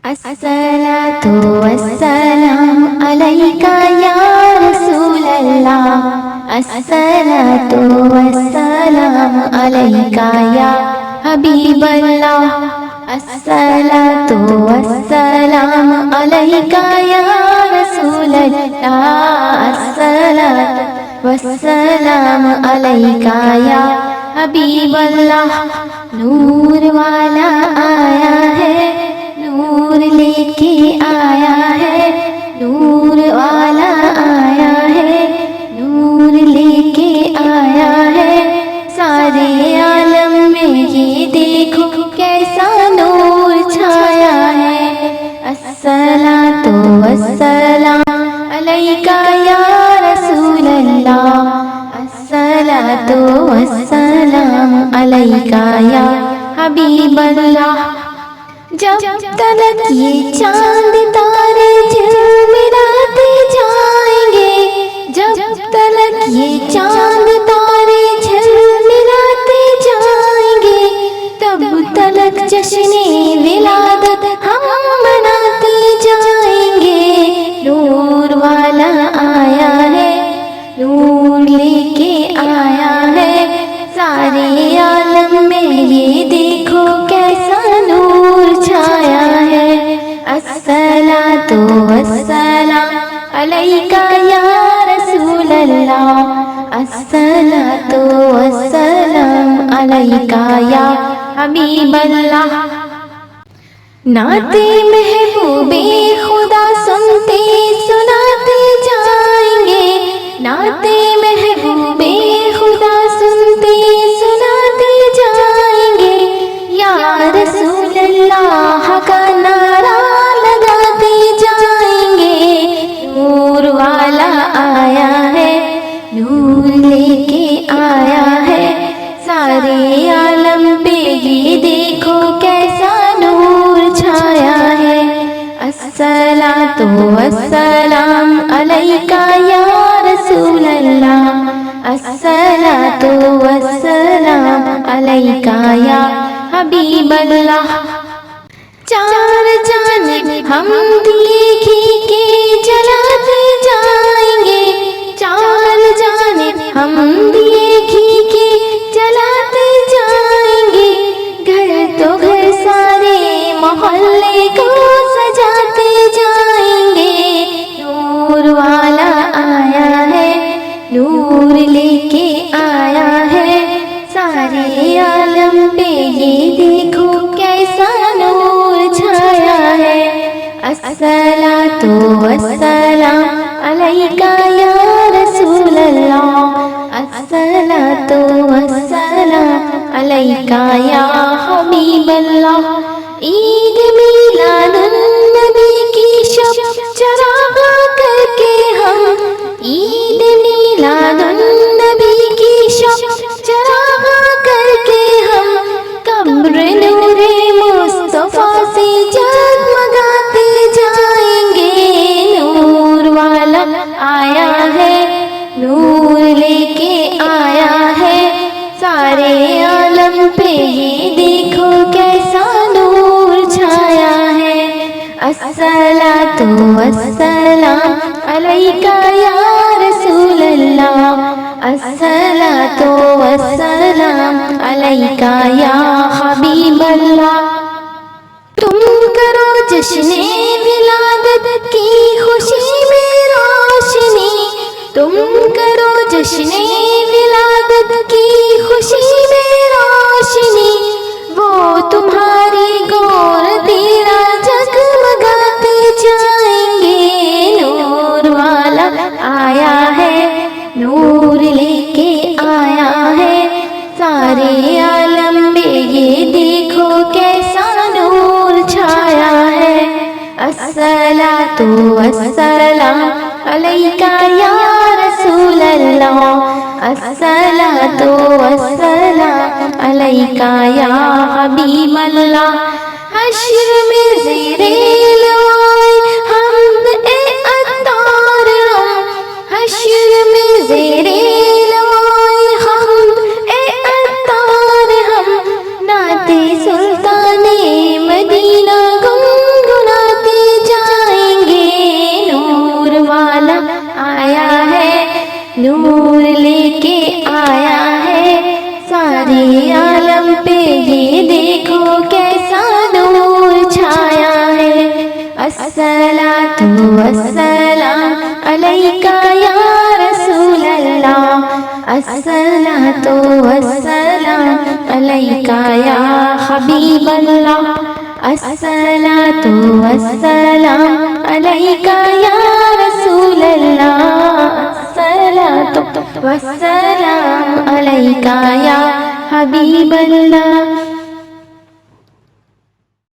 الصلاة والسلام عليك يا رسول الله. الصلاة والسلام عليك يا حبيب الله. الصلاة والسلام عليك يا رسول الله. الصلاة والسلام عليك يا حبیب اللہ. نور والا آیا ہے، نور لے کے آیا ہے، نور والا آیا ہے، نور لے کے آیا ہے. سارے عالم میں یہ دیکھو کیسا نور چھایا ہے. الصلاۃ والسلام علیک یا رسول اللہ. الصلاۃ والسلام علیک یا حبیب اللہ. جب تلک یہ چاند تارے جھلملاتے جائیں گے، جب تلک یہ چاند تارے جھلملاتے جائیں گے، تب تلک جشن ولادت ہم مناتے جائیں گے. نور والا آیا ہے، نور لے کے آیا ہے. سارے عالم میں یہ دیکھو کیسا نور چھایا ہے. الصلاۃ والسلام علیک یا رسول اللہ. الصلاۃ والسلام علیک یا حبیب اللہ. نعت محبوب خدا سنتے سناتے جائیں گے، نعت محبوب خدا سنتے سناتے جائیں گے. یا رسول اللہ کا نعرہ لگاتے جائیں گے. نور والا آیا ہے، نور لے کے آیا ہے. سارے عالم پہ یہ دیکھو کیسا نور چھایا ہے. الصلاۃ والسلام علیک یا رسول اللہ. الصلاۃ والسلام علیک یا حبیب اللہ. چار جانب ہم دیے گھی کے جلاتے جائیں گے، چار جانب ہم دیے گھی کے جلاتے جائیں گے. گھر تو گھر سارے محلے کو سجاتے جائیں گے. نور والا آیا ہے، نور لے کے آیا ہے. سارے عالم پہ یہ دیکھو کیسا نور چھایا ہے. الصلاۃ والسلام علیک یا رسول اللہ. الصلاۃ والسلام علیک یا حبیب اللہ. عید میلاد النبی کی شب چراغ کر کے ہم، عید میلاد النبی کی شب چراغ کر کے ہم، قبر نور مصطفیٰ سے جگمگاتے جائیں گے. نور والا آیا ہے، نور لے کے آیا ہے. سارے عالم پہ یہ دیکھو کیسا نور چھایا ہے. الصلاۃ والسلام علیک یا رسول اللہ. الصلاۃ والسلام علیک یا حبیب اللہ. تم کرو جشن ولادت کی خوشی میں روشنی، تم کرو جشن ولادت کی خوشی میں روشنی. وہ تمہاری گور تیرا جگمگاتے جائیں گے. نور والا آیا ہے، نور لے کے آیا ہے. سارے عالم میں یہ دیکھو کیسا نور چھایا ہے. الصلاۃ والسلام علیک یا رسول اللہ. الصلاۃ والسلام علیک یا حبیب اللہ. حشر میں زیر لوائے حمد اے عطار ہم، حشر میں زیر لوائے حمد اے عطار ہم. نعت سلطان مدینہ گنگنا دیکھو کیسا نور چھایا ہے، الصلاۃ والسلام علیکہ یا رسول اللہ، الصلاۃ والسلام علیکہ یا حبیب اللہ، الصلاۃ والسلام علیکہ یا رسول اللہ، الصلاۃ والسلام علیکہ یا حبیب اللہ۔